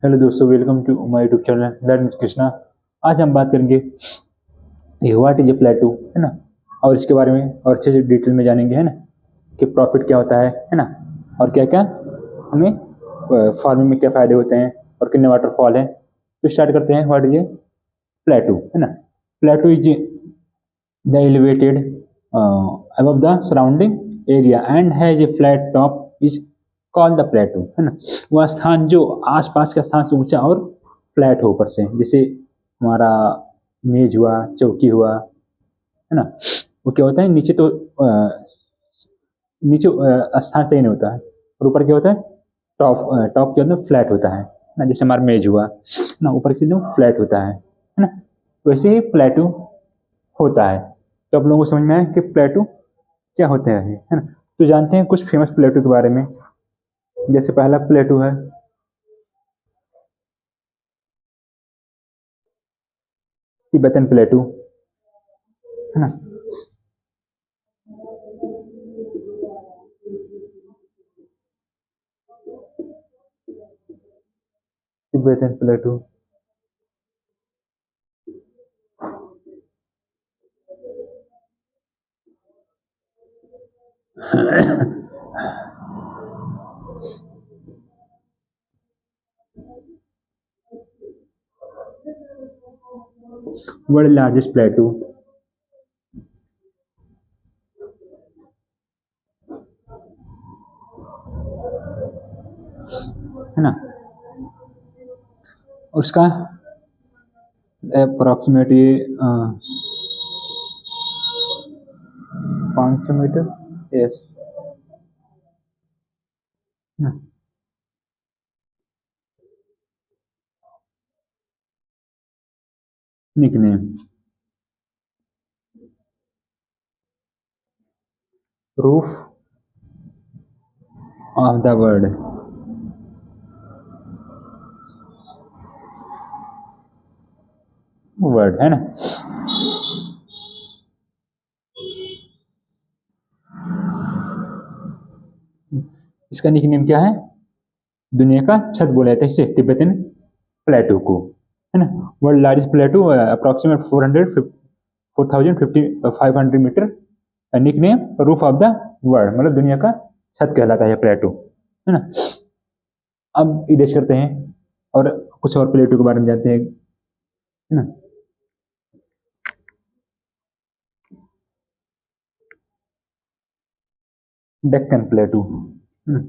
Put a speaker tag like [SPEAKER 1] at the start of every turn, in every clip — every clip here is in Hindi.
[SPEAKER 1] हेलो दोस्तों, welcome to my YouTube channel learn Krishna. आज हम बात करेंगे ये व्हाट इज ए प्लेटू, है ना। और इसके बारे में और अच्छे से डिटेल में जानेंगे, है ना, कि प्रॉफिट क्या होता है ना, और क्या क्या हमें फार्मिंग में क्या फायदे होते हैं और कितने वाटरफॉल है। तो स्टार्ट करते हैं। व्हाट इज ए प्लेटू, है ना। प्लेटू is the elevated above the surrounding area and has a flat top is called the plateau, है ना। वह स्थान जो आसपास के स्थान से ऊंचा और फ्लैट हो ऊपर से, जैसे हमारा मेज हुआ, चौकी हुआ, है ना। वो क्या होता है, नीचे तो नीचे स्थान सही नहीं होता है, और ऊपर क्या होता है, टॉप टॉप क्या होता है, फ्लैट होता है ना। जैसे हमारा मेज हुआ ना, ऊपर से एकदम फ्लैट होता है ना। वैसे ही प्लेटू होता है। तो आप लोगों को समझ में आया कि प्लेटू क्या होते हैं, है ना। तो जानते हैं कुछ फेमस प्लेटू के बारे में। जैसे पहला प्लेटू है तिब्बतन प्लेटू, है ना। Tibetan plateau world largest plateau, है ना। उसका approximately 500 metre, yes, nickname roof of the world, world, है ना। इसका निकनेम क्या है, दुनिया का छत बोला जाता है इसे, तिब्बतन प्लेटू को, है ना। World largest plateau approximate 4,550 metre, nickname roof of the world, मतलब दुनिया का छत कहलाता है प्लेटू, है ना। अब इरेज करते हैं और कुछ और प्लेटू के बारे में जानते हैं, है ना। डेक्कन प्लेटू, है ना।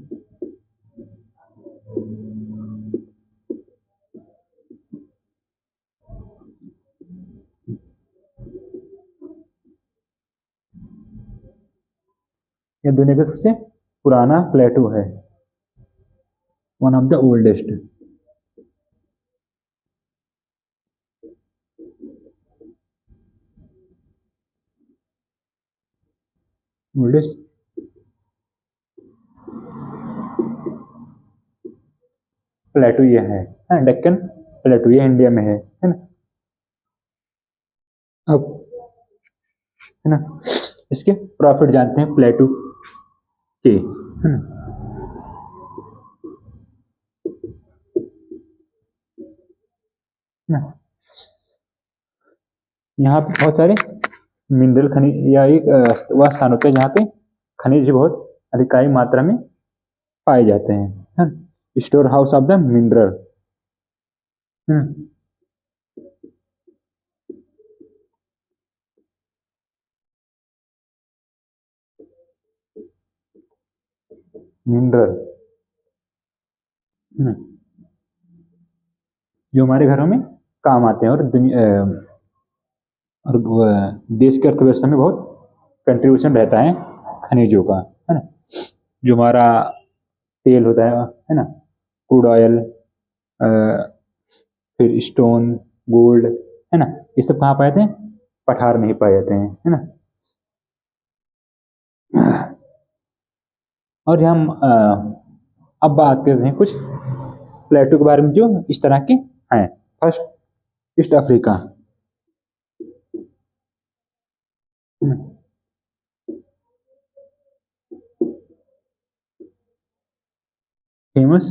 [SPEAKER 1] यह दुनिया का सबसे पुराना प्लेटू है, one of the oldest. Oldest प्लेटू ये है, डेक्कन प्लेटू, ये इंडिया में है ना। अब, है ना, इसके प्रॉफिट जानते हैं प्लेटू के, है ना। यहाँ पे बहुत सारे मिनरल खनिज, या एक वह स्थान होता है जहाँ पे खनिज बहुत अधिकाई मात्रा में पाए जाते हैं, store house of the mineral. Mineral जो हमारे घरों में काम आते हैं, और दुनिया और देश की अर्थव्यवस्था में बहुत कंट्रीब्यूशन रहता है खनिजों का, है ना। जो हमारा तेल होता है ना, क्रूड ऑयल, फिर स्टोन, गोल्ड, है ना, ये सब कहाँ पाए जाते हैं, पठार में ही पाए जाते हैं, है ना। और हम अब बात करते हैं कुछ प्लेटो के बारे में जो इस तरह के हैं। First, east Africa, famous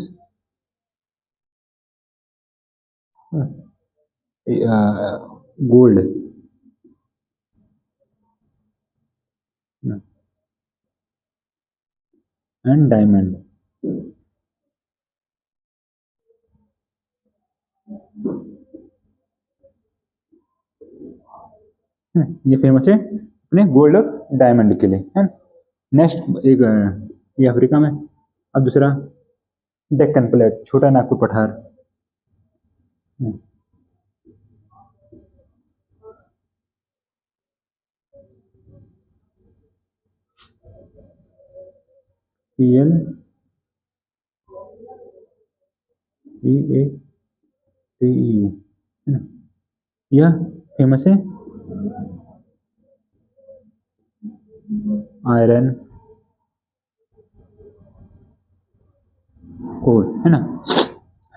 [SPEAKER 1] gold and diamond. ये फेमस है अपने गोल्ड और डायमंड के लिए, है। नेक्स्ट एक ये अफ्रीका में। अब दूसरा डेक्कन प्लेट, छोटा नागपुर पठार। PLEATU, यह फेमस है आयरन कोल, है ना।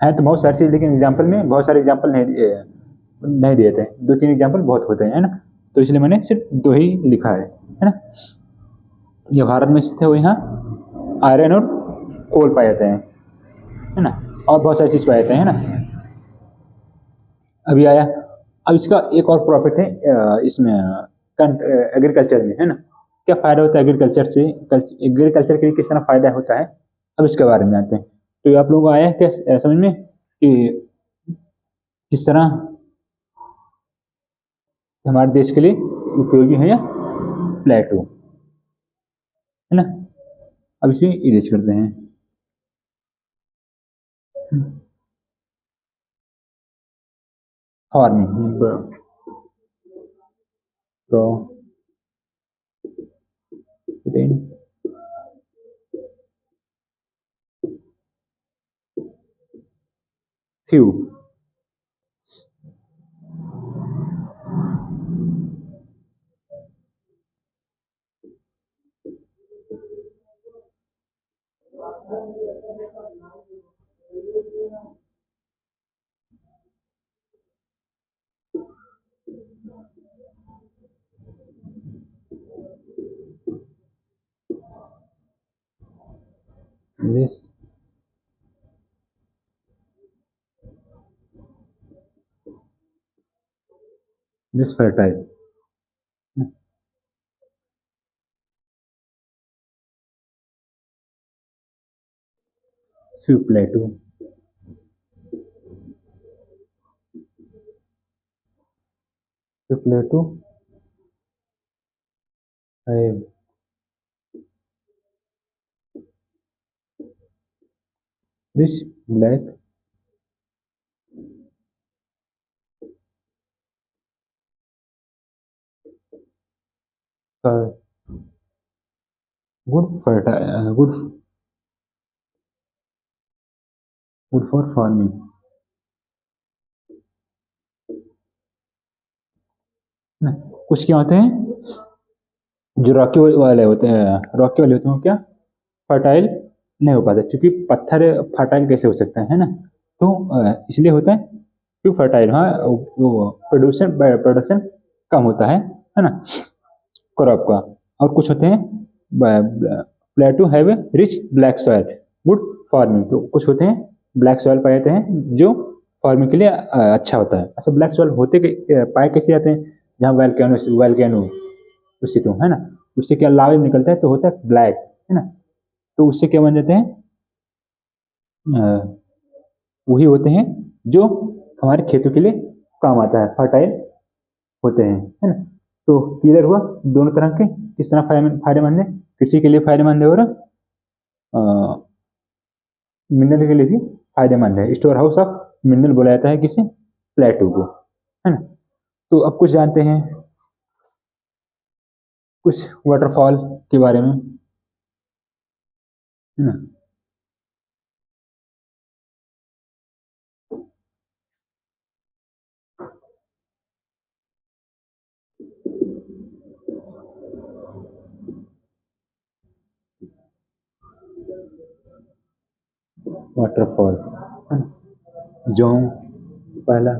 [SPEAKER 1] है तो बहुत सारी चीज, लेकिन एग्जाम्पल में बहुत सारे एग्जाम्पल नहीं दिए थे। दो तीन एग्जाम्पल बहुत होते हैं, है ना। तो इसलिए मैंने सिर्फ दो ही लिखा है ना। ये भारत में स्थित है, वो यहाँ आयरन और कोल पाए जाते हैं, है ना। और बहुत सारी चीज पाए जाते हैं, है ना। अभी आया, अब इसका एक और प्रॉफिट है इसमें एग्रीकल्चर में, है ना। क्या फायदा होता है एग्रीकल्चर से, एग्रीकल्चर के लिए किस तरह फायदा होता है, अब इसके बारे में आते हैं। तो ये आप लोगों को आया है क्या समझ में कि किस तरह हमारे देश के लिए उपयोगी है या प्लेटो, है ना। अब इसे इरेज करते हैं। Farming few. this this fertile, few plateau, few plateau have rich black good fertile, good for farming, ना। कुछ क्या होते हैं जो रॉकी वाले होते हैं, वो क्या फर्टाइल नहीं हो पाता, क्योंकि पत्थर फर्टाइल कैसे हो सकता है ना। तो इसलिए होता है क्यों फर्टाइल, हाँ वो प्रोडक्शन प्रोडक्शन कम होता है ना, क्रॉप का। और कुछ होते हैं प्लेटू have a rich black soil good farming, तो कुछ होते हैं ब्लैक सॉइल पाए जाते हैं जो फार्मिंग के लिए अच्छा होता है। अच्छा, ब्लैक सॉइल पाए कैसे जाते हैं, जहाँ वैल्केनो स्थित हो, है ना। उससे क्या लावा निकलता है तो होता है ब्लैक, है ना। तो उससे क्या बन जाते हैं, वही होते हैं जो हमारे खेतों के लिए काम आता है, फर्टाइल होते हैं, है ना। तो क्लियर हुआ दोनों तरह के किस तरह फायदेमंद है, कृषि के लिए फायदेमंद है और मिनरल के लिए भी फायदेमंद है। स्टोर हाउस ऑफ मिनरल बोला जाता है किसे, प्लेटो को, है ना। तो अब कुछ जानते हैं कुछ वाटरफॉल के बारे में, है ना। वाटरफॉल, है ना। जोंग पहला,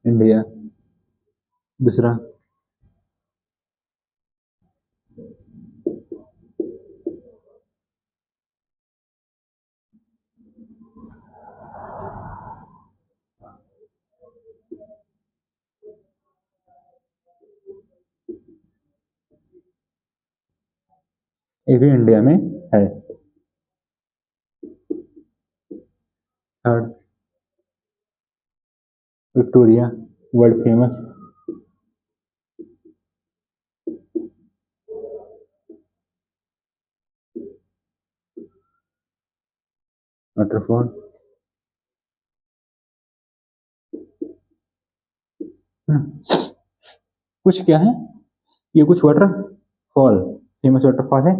[SPEAKER 1] इंडिया। दूसरा, ये भी इंडिया में है। Third, Victoria, world famous waterfall. कुछ क्या है, ये कुछ वाटरफॉल, फेमस वाटरफॉल है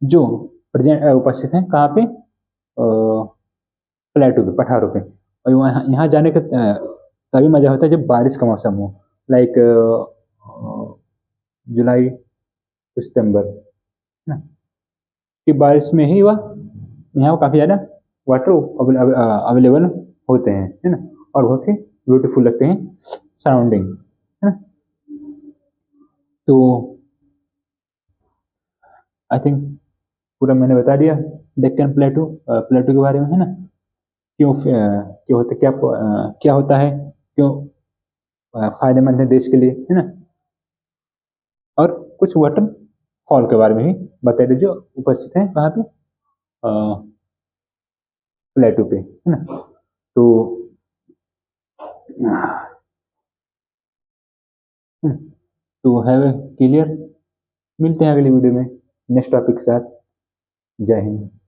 [SPEAKER 1] जो प्रेजेंट उपस्थित है कहाँ पे, प्लेटू पे, पठारों पे। और वहाँ यहाँ जाने का तभी मजा होता है जब बारिश का मौसम हो, लाइक जुलाई सितंबर, है ना, कि बारिश में ही वह यहाँ काफ़ी ज़्यादा वाटर अवेलेबल होते हैं, है ना, और बहुत ही ब्यूटीफुल लगते हैं सराउंडिंग, है ना। तो आई थिंक पूरा मैंने बता दिया डेक्कन प्लेटू, प्लेटू के बारे में, है ना, क्यों क्यों होता, क्या होता है, क्यों फायदेमंद है देश के लिए, है ना, और कुछ वाटर फॉल के बारे में भी बता दीजिए जो उपस्थित है कहाँ पे, प्लेटू पे, है ना। तो तो हैव क्लियर, मिलते हैं अगली वीडियो में नेक्स्ट टॉपिक के साथ। जय हिंद।